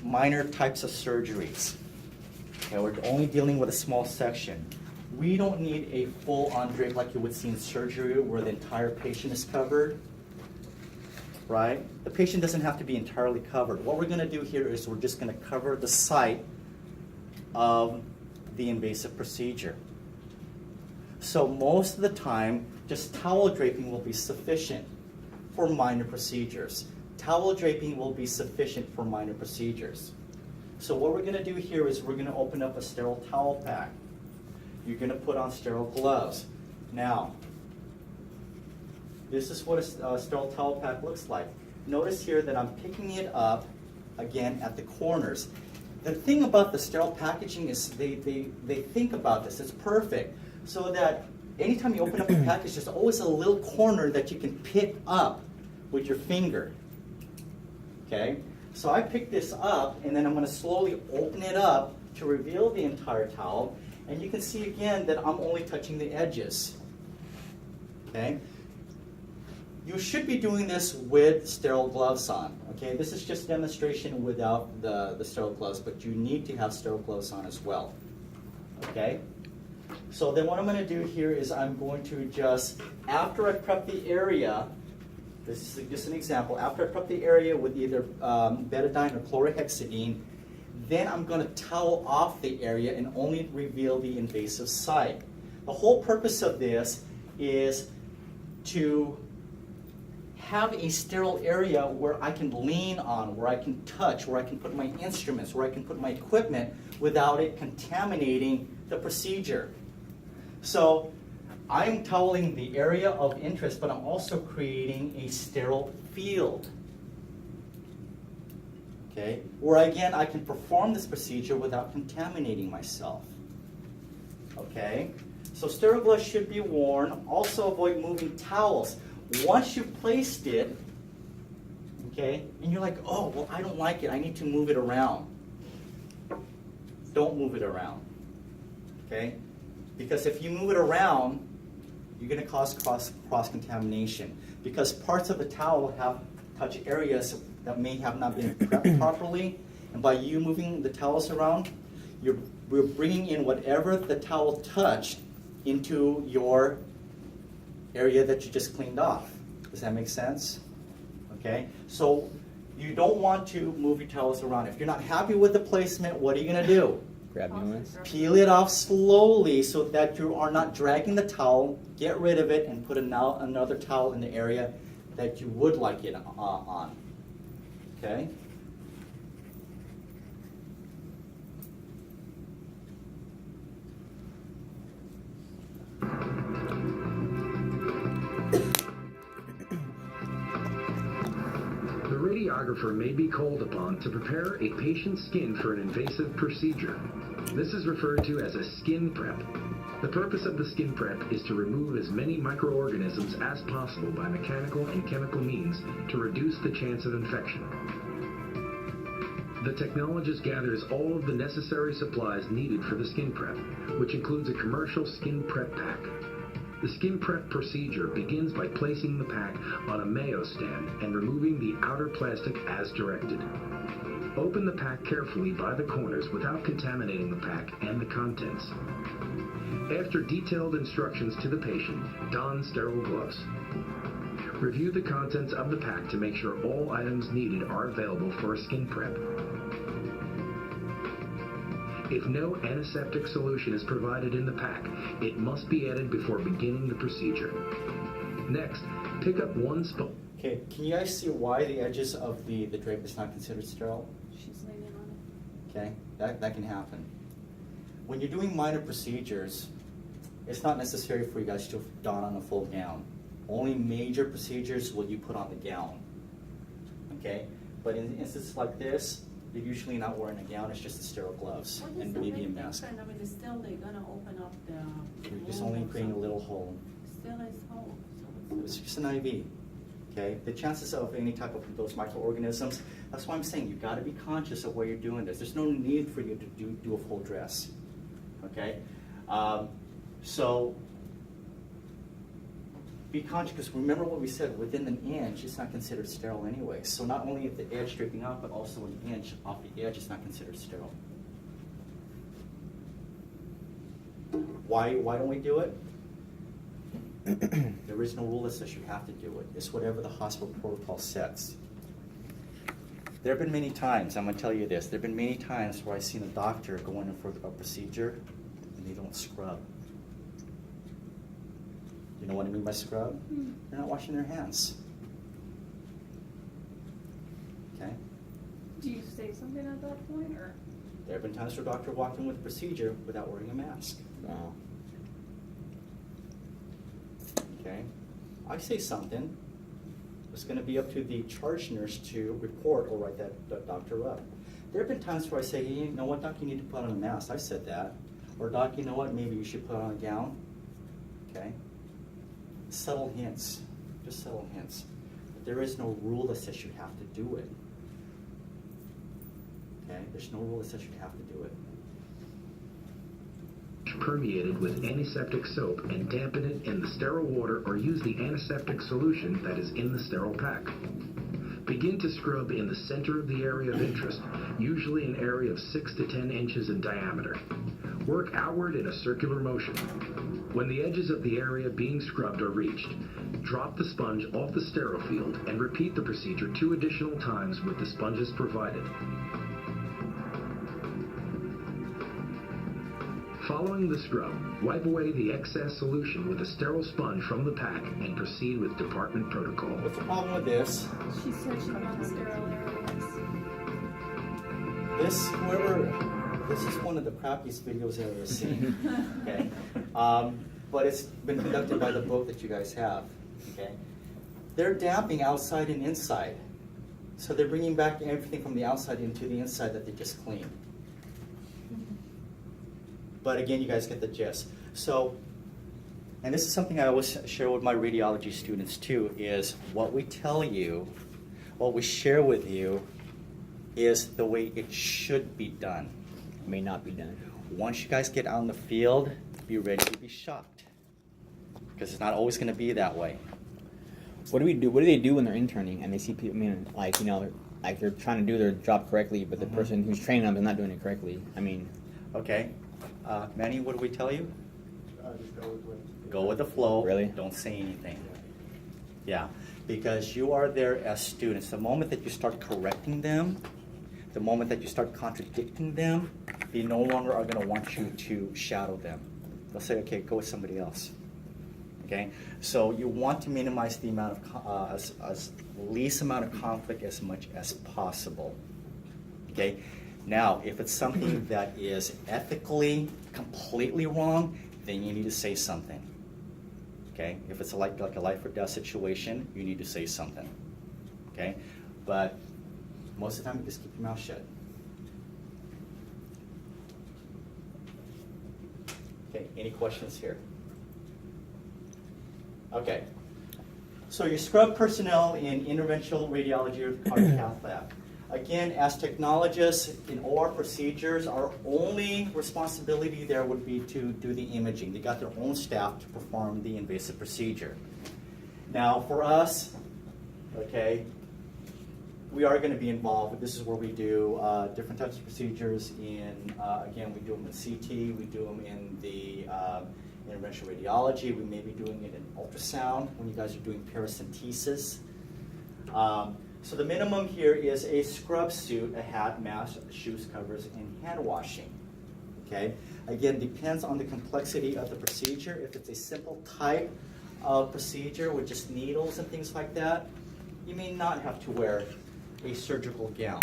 minor types of surgeries. Okay, we're only dealing with a small section. We don't need a full-on drape like you would see in surgery where the entire patient is covered, right? The patient doesn't have to be entirely covered. What we're going to do here is we're just going to cover the site of the invasive procedure. So most of the time, just towel draping will be sufficient for minor procedures. Towel draping will be sufficient for minor procedures. So what we're going to do here is we're going to open up a sterile towel pack. You're going to put on sterile gloves. Now, this is what a sterile towel pack looks like. Notice here that I'm picking it up, again, at the corners. The thing about the sterile packaging is they think about this. It's perfect. So that anytime you open up a package, there's always a little corner that you can pick up with your finger. Okay? So I pick this up, and then I'm going to slowly open it up to reveal the entire towel. And you can see again that I'm only touching the edges. Okay? You should be doing this with sterile gloves on. Okay? This is just a demonstration without the sterile gloves, but you need to have sterile gloves on as well. Okay? So then what I'm going to do here is I'm going to just, after I prep the area, this is just an example, after I prep the area with either betadine or chlorhexidine, then I'm going to towel off the area and only reveal the invasive site. The whole purpose of this is to have a sterile area where I can lean on, where I can touch, where I can put my instruments, where I can put my equipment without it contaminating the procedure. So I'm toweling the area of interest, but I'm also creating a sterile field. Okay, where again I can perform this procedure without contaminating myself. Okay, so sterile gloves should be worn. Also avoid moving towels. Once you've placed it, okay, and you're like, oh, well, I don't like it, I need to move it around. Don't move it around, okay? Because if you move it around, you're going to cause cross-contamination. Because parts of the towel have touch areas that may have not been prepped properly, and by you moving the towels around, we're bringing in whatever the towel touched into your area that you just cleaned off. Does that make sense? Okay, so you don't want to move your towels around. If you're not happy with the placement, what are you going to do? Grab new ones. Peel it off slowly so that you are not dragging the towel. Get rid of it and put another towel in the area that you would like it on. Okay? The radiographer may be called upon to prepare a patient's skin for an invasive procedure. This is referred to as a skin prep. The purpose of the skin prep is to remove as many microorganisms as possible by mechanical and chemical means to reduce the chance of infection. The technologist gathers all of the necessary supplies needed for the skin prep, which includes a commercial skin prep pack. The skin prep procedure begins by placing the pack on a Mayo stand and removing the outer plastic as directed. Open the pack carefully by the corners without contaminating the pack and the contents. After detailed instructions to the patient, don sterile gloves. Review the contents of the pack to make sure all items needed are available for a skin prep. If no antiseptic solution is provided in the pack, it must be added before beginning the procedure. Next, pick up one spot. Okay, can you guys see why the edges of the drape is not considered sterile? She's leaning on it. Okay, that can happen. When you're doing minor procedures, it's not necessary for you guys to don on a full gown. Only major procedures will you put on the gown. Okay, but in instances like this, you're usually not wearing a gown, it's just the sterile gloves and maybe a mask. I mean, still they're gonna open up the. You're just only creating a little hole. Still is hole. So It's just an IV. Okay, the chances of any type of those microorganisms, that's why I'm saying you've got to be conscious of where you're doing this. There's no need for you to do a full dress. Okay, so be conscious, because remember what we said, within an inch, it's not considered sterile anyway. So not only if the edge scraping out, but also an inch off the edge is not considered sterile. Why don't we do it? There is no rule that says you have to do it. It's whatever the hospital protocol sets. There have been many times, I'm going to tell you this, there have been many times where I've seen a doctor go in for a procedure and they don't scrub. You know what I mean by scrub? They're not washing their hands. Okay? Do you say something at that point, or? There have been times where a doctor walked in with a procedure without wearing a mask. Wow. Okay? I say something. It's going to be up to the charge nurse to report or write that doctor up. There have been times where I say, hey, you know what, doc, you need to put on a mask. I said that. Or, doc, you know what, maybe you should put on a gown. Okay? Subtle hints. Just subtle hints. But there is no rule that says you have to do it. Okay? There's no rule that says you have to do it. Permeated with antiseptic soap and dampen it in the sterile water or use the antiseptic solution that is in the sterile pack. Begin to scrub in the center of the area of interest, usually an area of 6 to 10 inches in diameter. Work outward in a circular motion. When the edges of the area being scrubbed are reached, drop the sponge off the sterile field and repeat the procedure 2 additional times with the sponges provided. Following the scrub, wipe away the excess solution with a sterile sponge from the pack and proceed with department protocol. What's the problem with this? She said she wants sterile areas. This is one of the crappiest videos I've ever seen. Okay, but it's been conducted by the book that you guys have. Okay, they're damping outside and inside, so they're bringing back everything from the outside into the inside that they just cleaned. But again, you guys get the gist. So, and this is something I always share with my radiology students too, is what we tell you, what we share with you, is the way it should be done. May not be done. Once you guys get out in the field, be ready to be shocked. Because it's not always going to be that way. What do we do? What do they do when they're interning and they see people? I mean, like, you know, like they're trying to do their job correctly, but the person who's training them is not doing it correctly. I mean, Okay, Manny, what do we tell you? Just Go with the flow. Really? Don't say anything. Yeah, because you are there as students. The moment that you start correcting them, the moment that you start contradicting them, they no longer are going to want you to shadow them. They'll say, okay, go with somebody else. Okay, so you want to minimize the amount of as least amount of conflict as much as possible. Okay, now if it's something that is ethically completely wrong, then you need to say something. Okay, if it's like a life or death situation, you need to say something. Okay, but most of the time, you just keep your mouth shut. Okay, any questions here? Okay, so your scrub personnel in interventional radiology or the cardiac cath lab. Again, as technologists in OR procedures, our only responsibility there would be to do the imaging. They got their own staff to perform the invasive procedure. Now, for us, okay, we are going to be involved. This is where we do different types of procedures in, again, we do them in CT, we do them in the interventional radiology, we may be doing it in ultrasound when you guys are doing paracentesis. So the minimum here is a scrub suit, a hat, mask, shoes, covers, and hand washing. Okay? Again, depends on the complexity of the procedure. If it's a simple type of procedure with just needles and things like that, you may not have to wear a surgical gown.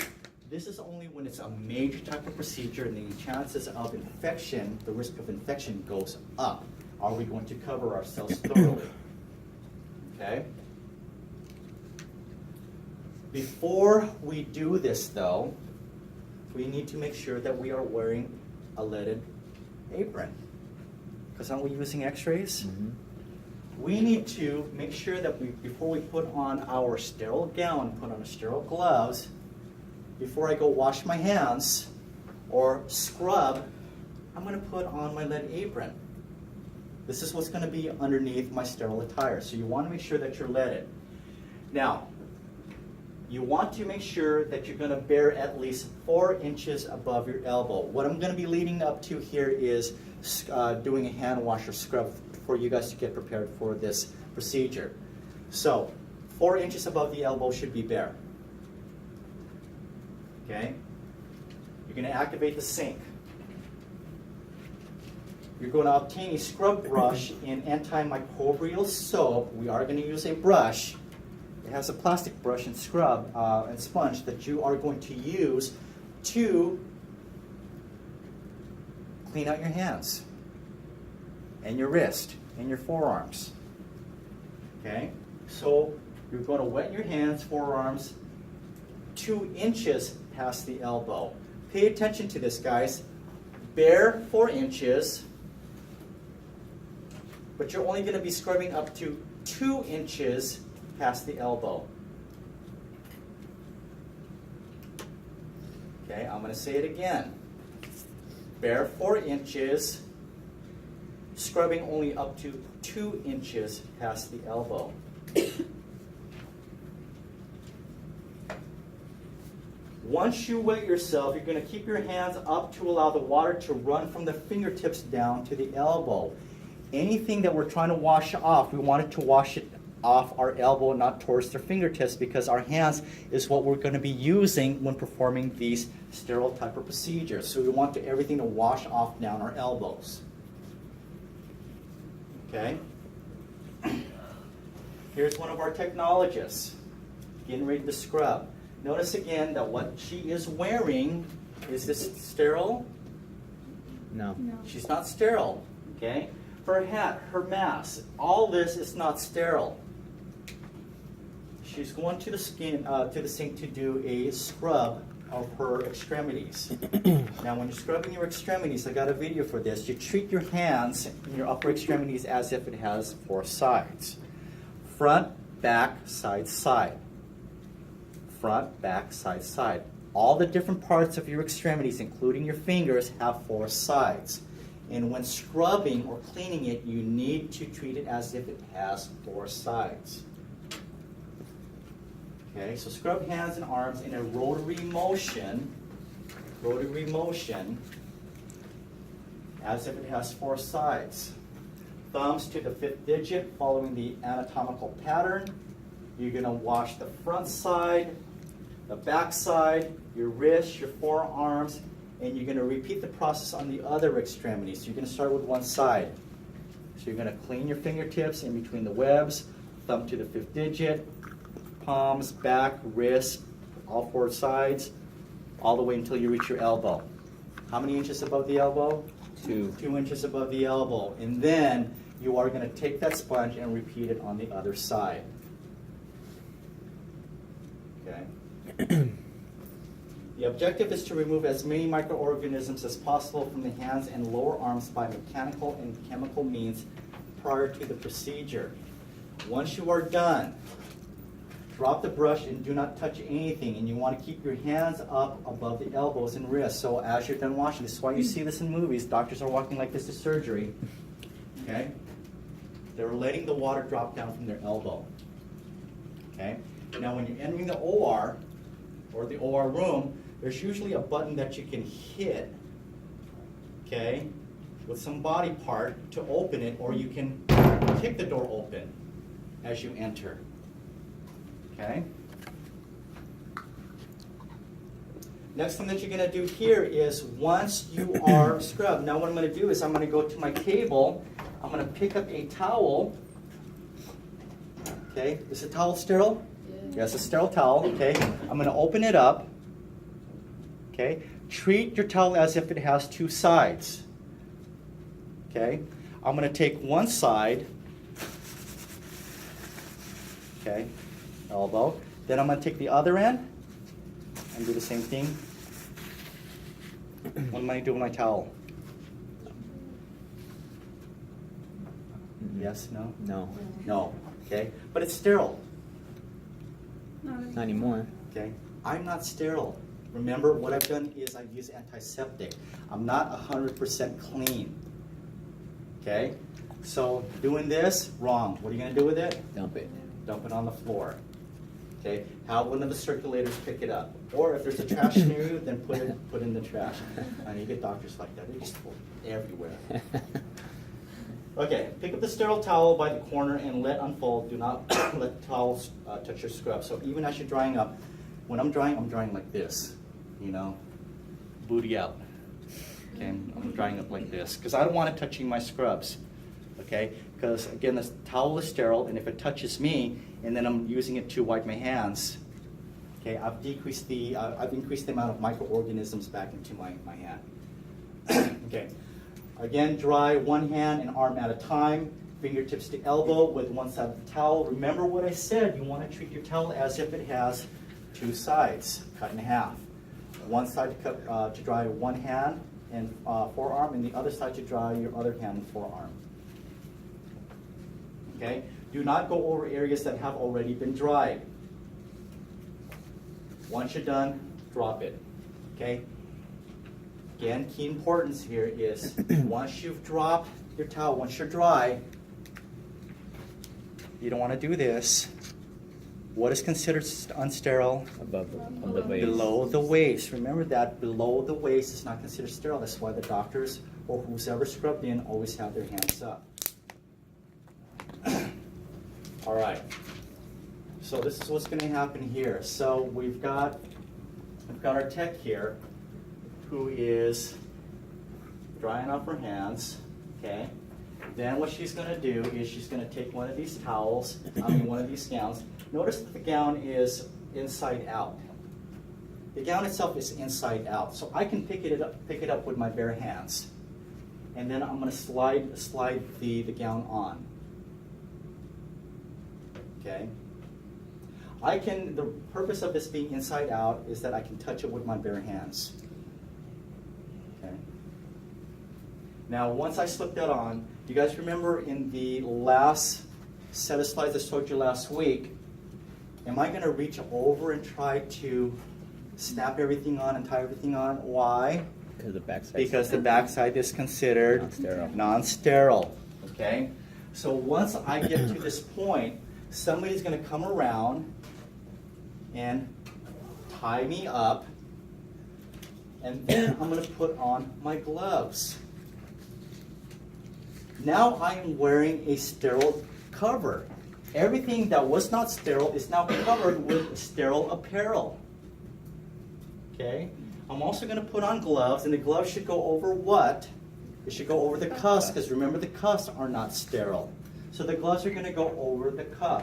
This is only when it's a major type of procedure and the chances of infection, the risk of infection goes up. Are we going to cover ourselves thoroughly? Okay? Before we do this though, we need to make sure that we are wearing a leaded apron. Because aren't we using x-rays? We need to make sure that before we put on our sterile gown, put on our sterile gloves, before I go wash my hands or scrub, I'm going to put on my lead apron. This is what's going to be underneath my sterile attire. So you want to make sure that you're leaded. Now, you want to make sure that you're going to bear at least 4 inches above your elbow. What I'm going to be leading up to here is doing a hand wash or scrub for you guys to get prepared for this procedure. So, 4 inches above the elbow should be bare. Okay? You're going to activate the sink. You're going to obtain a scrub brush in antimicrobial soap. We are going to use a brush. It has a plastic brush and scrub and sponge that you are going to use to clean out your hands and your wrist and your forearms. Okay? So you're going to wet your hands, forearms, 2 inches past the elbow. Pay attention to this, guys. Bare 4 inches, but you're only going to be scrubbing up to 2 inches past the elbow. Okay, I'm going to say it again. Bare 4 inches, scrubbing only up to 2 inches past the elbow. Once you wet yourself, you're going to keep your hands up to allow the water to run from the fingertips down to the elbow. Anything that we're trying to wash off, we want it to wash it off our elbow, not towards their fingertips, because our hands is what we're going to be using when performing these sterile type of procedures. So we want everything to wash off down our elbows. Okay? Here's one of our technologists getting ready to scrub. Notice again that what she is wearing, is this sterile? No. No. She's not sterile. Okay? Her hat, her mask, all this is not sterile. She's going to the sink to do a scrub of her extremities. Now, when you're scrubbing your extremities, I got a video for this. You treat your hands and your upper extremities as if it has 4 sides: front, back, side, side. Front, back, side, side. All the different parts of your extremities, including your fingers, have 4 sides. And when scrubbing or cleaning it, you need to treat it as if it has 4 sides. Okay, so scrub hands and arms in a rotary motion, as if it has 4 sides. Thumbs to the 5th digit, following the anatomical pattern. You're going to wash the front side, the back side, your wrists, your forearms, and you're going to repeat the process on the other extremity. So you're going to start with one side. So you're going to clean your fingertips in between the webs, thumb to the 5th digit, palms, back, wrist, all 4 sides, all the way until you reach your elbow. How many inches above the elbow? 2. 2 inches above the elbow. And then you are going to take that sponge and repeat it on the other side. Okay? The objective is to remove as many microorganisms as possible from the hands and lower arms by mechanical and chemical means prior to the procedure. Once you are done, drop the brush and do not touch anything, and you want to keep your hands up above the elbows and wrists. So as you're done washing, this is why you see this in movies. Doctors are walking like this to surgery. Okay? They're letting the water drop down from their elbow. Okay? Now when you're entering the OR, or the OR room, there's usually a button that you can hit, okay, with some body part to open it, or you can kick the door open as you enter. Okay? Next thing that you're going to do here is once you are scrubbed, now what I'm going to do is I'm going to go to my table, I'm going to pick up a towel. Okay, is the towel sterile? Yes, a sterile towel, okay? I'm going to open it up, okay? Treat your towel as if it has 2 sides, okay? I'm going to take one side, okay, elbow. Then I'm going to take the other end and do the same thing. What am I doing with my towel? Yes, no? No. No, okay? But it's sterile. Not anymore. Okay, I'm not sterile. Remember, what I've done is I've used antiseptic. I'm not 100% clean. Okay, So doing this, wrong. What are you going to do with it? Dump it. Dump it on the floor. Okay, have one of the circulators pick it up. Or if there's a trash near you, then put in the trash. And you get doctors like that, they just go everywhere. Okay, pick up the sterile towel by the corner and let unfold. Do not let the towels touch your scrub. So even as you're drying up, when I'm drying like this, you know, booty out. Okay, I'm drying up like this because I don't want it touching my scrubs. Okay, because again, this towel is sterile, and if it touches me, and then I'm using it to wipe my hands, okay, I've increased the amount of microorganisms back into my hand. Okay, again, dry one hand and arm at a time, fingertips to elbow with one side of the towel. Remember what I said, you want to treat your towel as if it has two sides, cut in half. One side to dry one hand and forearm, and the other side to dry your other hand and forearm. Okay? Do not go over areas that have already been dried. Once you're done, drop it. Okay? Again, key importance here is once you've dropped your towel, once you're dry, you don't want to do this. What is considered unsterile? Above the waist. Below the waist. Remember that below the waist is not considered sterile. That's why the doctors or who's ever scrubbed in always have their hands up. All right. So this is what's going to happen here. So we've got our tech here who is drying off her hands. Okay. Then what she's going to do is she's going to take one of these towels, one of these gowns. Notice that the gown is inside out. The gown itself is inside out. So I can pick it up with my bare hands. And then I'm going to slide the gown on. Okay? The purpose of this being inside out is that I can touch it with my bare hands. Okay? Now, once I slip that on, do you guys remember in the last set of slides I showed you last week, am I going to reach over and try to snap everything on and tie everything on? Why? Because the backside is considered non-sterile. Okay? So once I get to this point, somebody's going to come around and tie me up, and then I'm going to put on my gloves. Now I am wearing a sterile cover. Everything that was not sterile is now covered with sterile apparel. Okay? I'm also going to put on gloves, and the gloves should go over what? It should go over the cuffs, because remember the cuffs are not sterile. So the gloves are going to go over the cuff.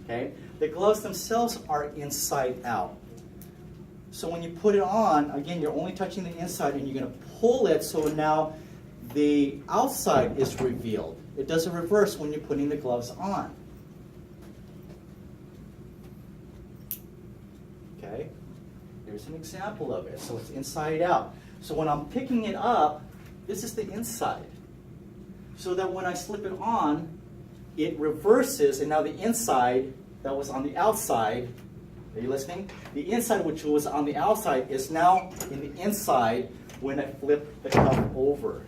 Okay? The gloves themselves are inside out. So when you put it on, again, you're only touching the inside, and you're going to pull it so now the outside is revealed. It doesn't reverse when you're putting the gloves on. Okay? Here's an example of it. So it's inside out. So when I'm picking it up, this is the inside. So that when I slip it on, it reverses, and now the inside that was on the outside, are you listening? The inside which was on the outside is now in the inside when I flip the cuff over.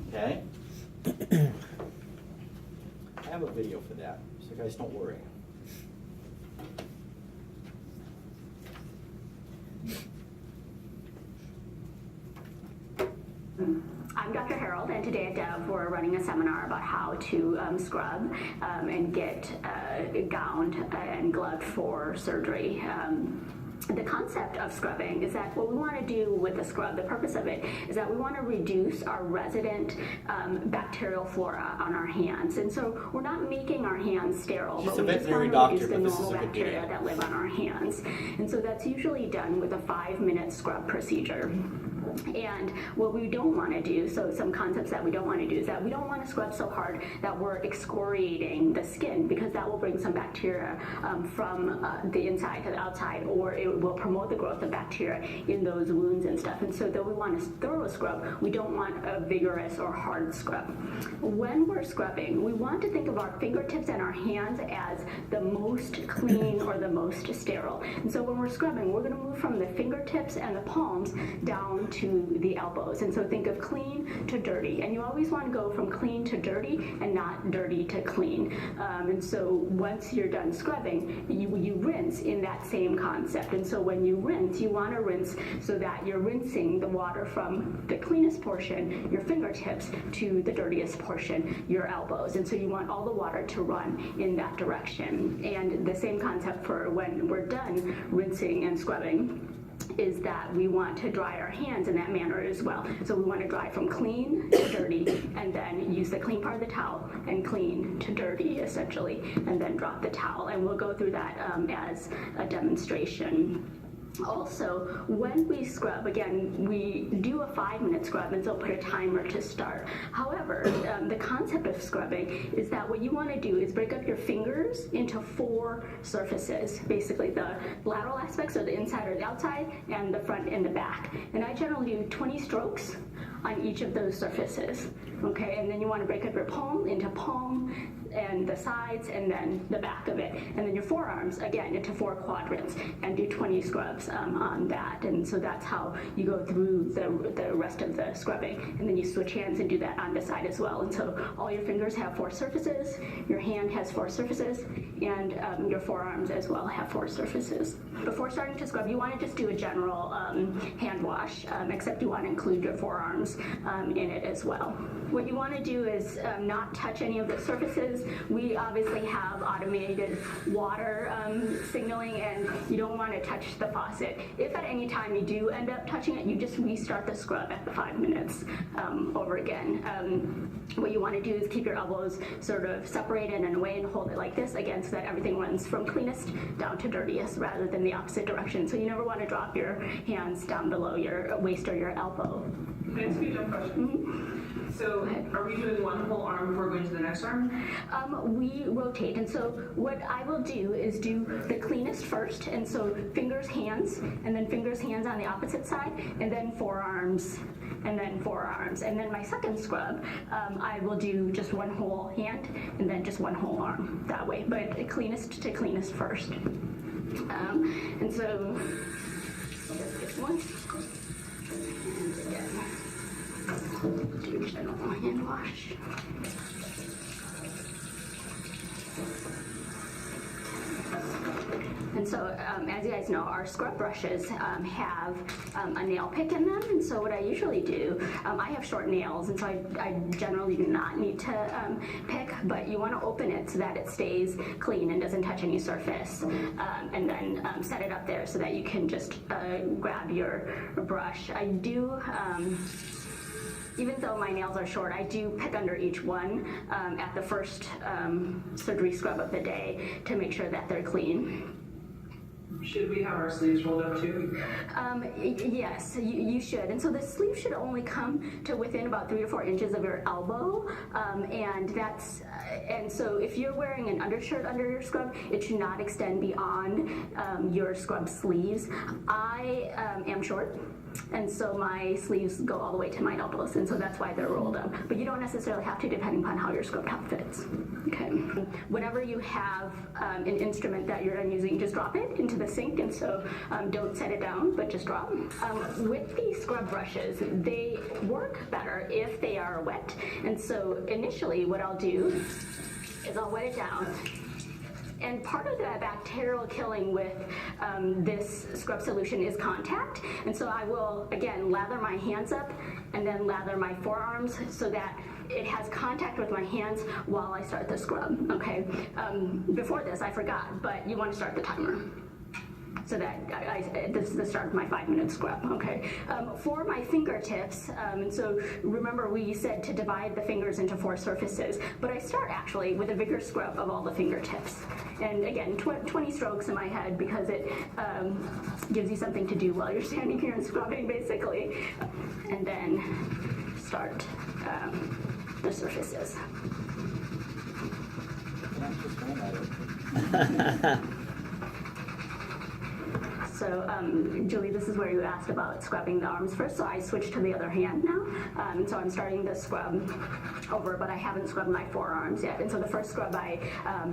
Okay? I have a video for that, so guys don't worry. I'm Dr. Harold, and today at Dev we're running a seminar about how to scrub and get gowned and gloved for surgery. The concept of scrubbing is that what we want to do with the scrub, the purpose of it, is that we want to reduce our resident bacterial flora on our hands. And so we're not making our hands sterile, but we just want to reduce the normal bacteria that live on our hands. And so that's usually done with a 5-minute scrub procedure. And what we don't want to do, so some concepts that we don't want to do, is that we don't want to scrub so hard that we're excoriating the skin, because that will bring some bacteria from the inside to the outside, or it would will promote the growth of bacteria in those wounds and stuff. And so though we want a thorough scrub, we don't want a vigorous or hard scrub. When we're scrubbing, we want to think of our fingertips and our hands as the most clean or the most sterile. And so when we're scrubbing, we're going to move from the fingertips and the palms down to the elbows. And so think of clean to dirty. And you always want to go from clean to dirty and not dirty to clean. And so once you're done scrubbing, you rinse in that same concept. And so when you rinse, you want to rinse so that you're rinsing the water from the cleanest portion, your fingertips, to the dirtiest portion, your elbows. And so you want all the water to run in that direction. And the same concept for when we're done rinsing and scrubbing is that we want to dry our hands in that manner as well. So we want to dry from clean to dirty, and then use the clean part of the towel and clean to dirty, essentially, and then drop the towel. And we'll go through that as a demonstration. Also, when we scrub, again, we do a 5-minute scrub, and so put a timer to start. However, the concept of scrubbing is that what you want to do is break up your fingers into 4 surfaces. Basically, the lateral aspects, or the inside or the outside, and the front and the back. And I generally do 20 strokes on each of those surfaces. Okay, and then you want to break up your palm into palm and the sides and then the back of it. And then your forearms, again, into 4 quadrants, and do 20 scrubs on that. And so that's how you go through the rest of the scrubbing. And then you switch hands and do that on the side as well. And so all your fingers have 4 surfaces, your hand has 4 surfaces, and your forearms as well have 4 surfaces. Before starting to scrub, you want to just do a general hand wash, except you want to include your forearms in it as well. What you want to do is not touch any of the surfaces. We obviously have automated water signaling, and you don't want to touch the faucet. If at any time you do end up touching it, you just restart the scrub at the 5 minutes over again. What you want to do is keep your elbows sort of separated and away, and hold it like this again, so that everything runs from cleanest down to dirtiest rather than the opposite direction. So you never want to drop your hands down below your waist or your elbow. Can I ask you a dumb question? Mm-hmm. So, are we doing one whole arm before going to the next arm? We rotate, and so what I will do is do the cleanest first, and so fingers, hands, and then fingers, hands on the opposite side, and then forearms, and then forearms. And then my second scrub, I will do just one whole hand, and then just one whole arm, that way, but cleanest to cleanest first. And so, just this one. Do general hand wash. And so, as you guys know, our scrub brushes have a nail pick in them. And so what I usually do, I have short nails, and so I generally do not need to pick, but you want to open it so that it stays clean and doesn't touch any surface. And then set it up there so that you can just grab your brush. I do... even though my nails are short, I do pick under each one at the first surgery scrub of the day to make sure that they're clean. Should we have our sleeves rolled up too? Yes, you should. And so the sleeve should only come to within about 3 to 4 inches of your elbow. And so if you're wearing an undershirt under your scrub, it should not extend beyond your scrub sleeves. I am short, and so my sleeves go all the way to my elbows, and so that's why they're rolled up. But you don't necessarily have to, depending upon how your scrub top fits. Okay. Whenever you have an instrument that you're using, just drop it into the sink, and so don't set it down, but just drop. With these scrub brushes, they work better if they are wet. And so initially what I'll do is I'll wet it down. And part of the bacterial killing with this scrub solution is contact. And so I will, again, lather my hands up and then lather my forearms so that it has contact with my hands while I start the scrub, okay? Before this, I forgot, but you want to start the timer. So that this is the start of my 5-minute scrub, okay? For my fingertips, and so remember we said to divide the fingers into 4 surfaces, but I start actually with a vigorous scrub of all the fingertips. And again, 20 strokes in my head because it gives you something to do while you're standing here and scrubbing, basically. And then start the surfaces. So, Julie, this is where you asked about scrubbing the arms first. So I switched to the other hand now. And so I'm starting to scrub over, but I haven't scrubbed my forearms yet. And so the first scrub, I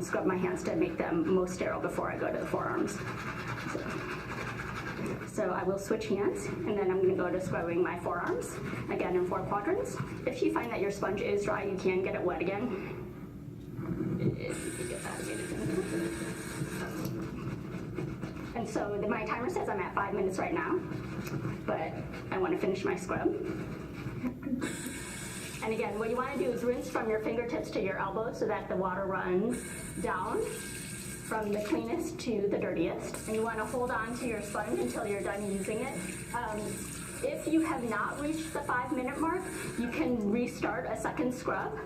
scrub my hands to make them most sterile before I go to the forearms. So I will switch hands, and then I'm going to go to scrubbing my forearms, again in 4 quadrants. If you find that your sponge is dry, you can get it wet again. If you could get that again. And so my timer says I'm at 5 minutes right now, but I want to finish my scrub. And again, what you want to do is rinse from your fingertips to your elbows so that the water runs down from the cleanest to the dirtiest. And you want to hold on to your sponge until you're done using it. If you have not reached the 5-minute mark, you can restart a second scrub,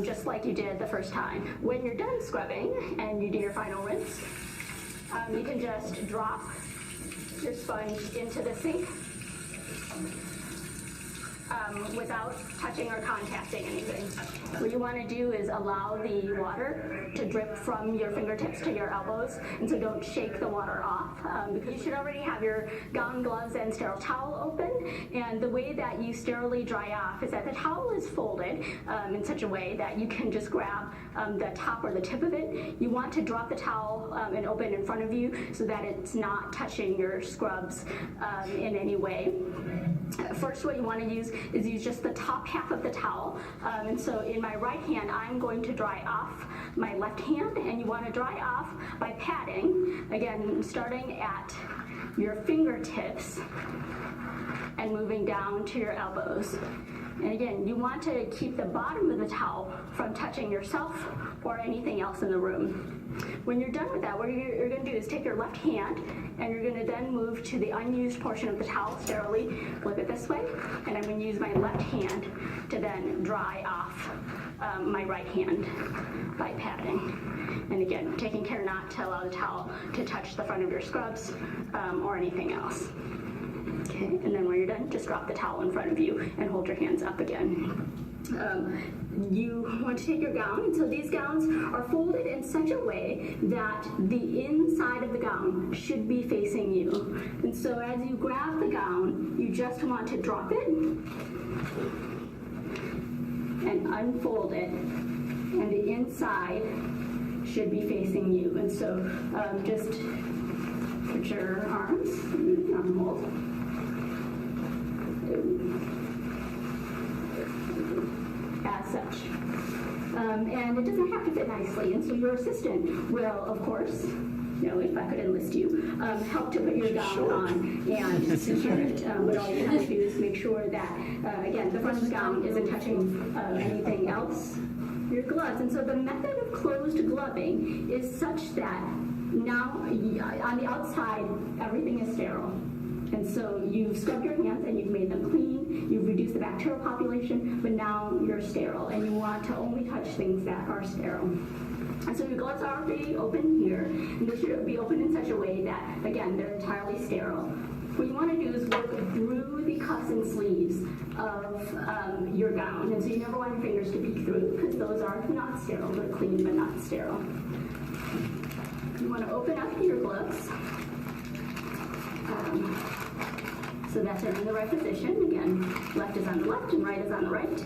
just like you did the first time. When you're done scrubbing and you do your final rinse, you can just drop your sponge into the sink without touching or contacting anything. What you want to do is allow the water to drip from your fingertips to your elbows, and so don't shake the water off, because you should already have your gown, gloves, and sterile towel open. And the way that you sterilely dry off is that the towel is folded in such a way that you can just grab the top or the tip of it. You want to drop the towel and open in front of you so that it's not touching your scrubs in any way. First, what you want to use is use just the top half of the towel. And so in my right hand, I'm going to dry off my left hand, and you want to dry off by patting, again, starting at your fingertips and moving down to your elbows. And again, you want to keep the bottom of the towel from touching yourself or anything else in the room. When you're done with that, what you're going to do is take your left hand, and you're going to then move to the unused portion of the towel sterilely, flip it this way, and I'm going to use my left hand to then dry off my right hand by patting. And again, taking care not to allow the towel to touch the front of your scrubs or anything else. Okay, and then when you're done, just drop the towel in front of you and hold your hands up again. You want to take your gown, and so these gowns are folded in such a way that the inside of the gown should be facing you. And so as you grab the gown, you just want to drop it and unfold it, and the inside should be facing you. And so just put your arms on the hold. As such. And it doesn't have to fit nicely, and so your assistant will, of course, if I could enlist you, help to put your gown on and secure it. But all you have to do is make sure that, again, the front of the gown isn't touching anything else, your gloves. And so the method of closed gloving is such that now on the outside, everything is sterile. And so you've scrubbed your hands and you've made them clean, you've reduced the bacterial population, but now you're sterile, and you want to only touch things that are sterile. And so your gloves are already open here, and they should be open in such a way that, again, they're entirely sterile. What you want to do is work through the cuffs and sleeves of your gown, and so you never want your fingers to peek through, because those are not sterile. They're clean but not sterile. You want to open up your gloves. So that they're in the right position. Again, left is on the left and right is on the right.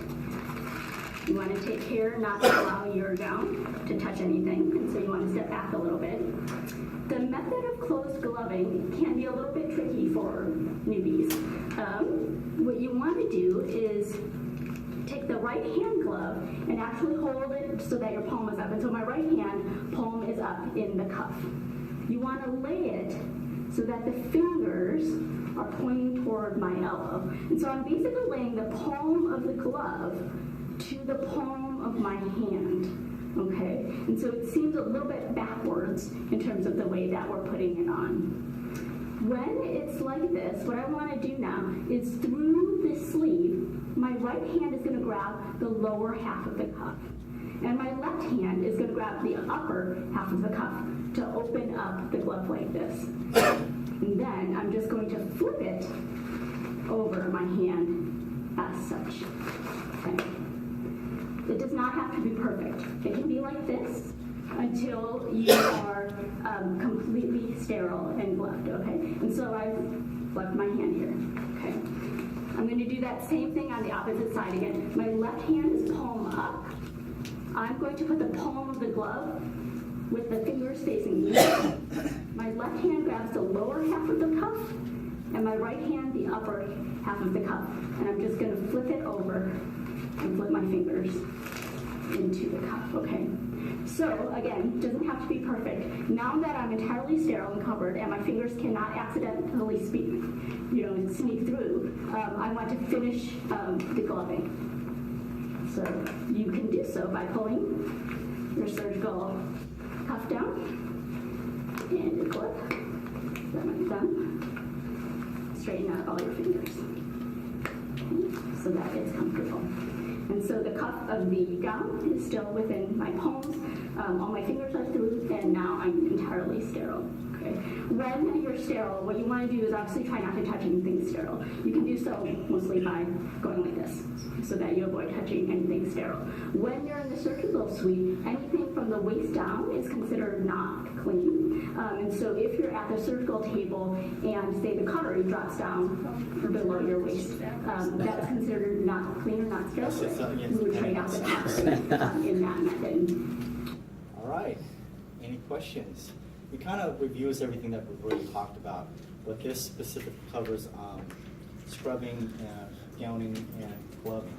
You want to take care not to allow your gown to touch anything, and so you want to step back a little bit. The method of closed gloving can be a little bit tricky for newbies. What you want to do is take the right hand glove and actually hold it so that your palm is up. And so my right hand palm is up in the cuff. You want to lay it so that the fingers are pointing toward my elbow. And so I'm basically laying the palm of the glove to the palm of my hand, okay? And so it seems a little bit backwards in terms of the way that we're putting it on. When it's like this, what I want to do now is through the sleeve, my right hand is going to grab the lower half of the cuff, and my left hand is going to grab the upper half of the cuff to open up the glove like this. And then I'm just going to flip it over my hand as such. Okay. It does not have to be perfect. It can be like this until you are completely sterile and gloved, okay? do that same thing on the opposite side again. My left hand is palm up. I'm going to put the palm of the glove with the fingers facing me. My left hand grabs the lower half of the cuff, and my right hand the upper half of the cuff. And I'm just going to flip it over and flip my fingers into the cuff, okay? So, again, doesn't have to be perfect. Now that I'm entirely sterile and covered and my fingers cannot accidentally sneak through, I want to finish the gloving. So you can do so by pulling your surgical cuff down and your glove. That might be done. Straighten out all your fingers. Okay, so that is comfortable. And so the cuff of the gown is still within my palms. All my fingers are through, and now I'm entirely sterile. Okay. When you're sterile, what you want to do is obviously try not to touch anything sterile. You can do so mostly by going like this, so that you avoid touching anything sterile. When you're in the surgical suite, anything from the waist down is considered not clean. And so if you're at the surgical table and say the cutlery drops down below your waist, that's considered not clean or not sterile. We would trade out the cutlery in that method. All right. Any questions? We kind of reviews everything that we've already talked about, but this specific covers scrubbing, gowning, and gloving.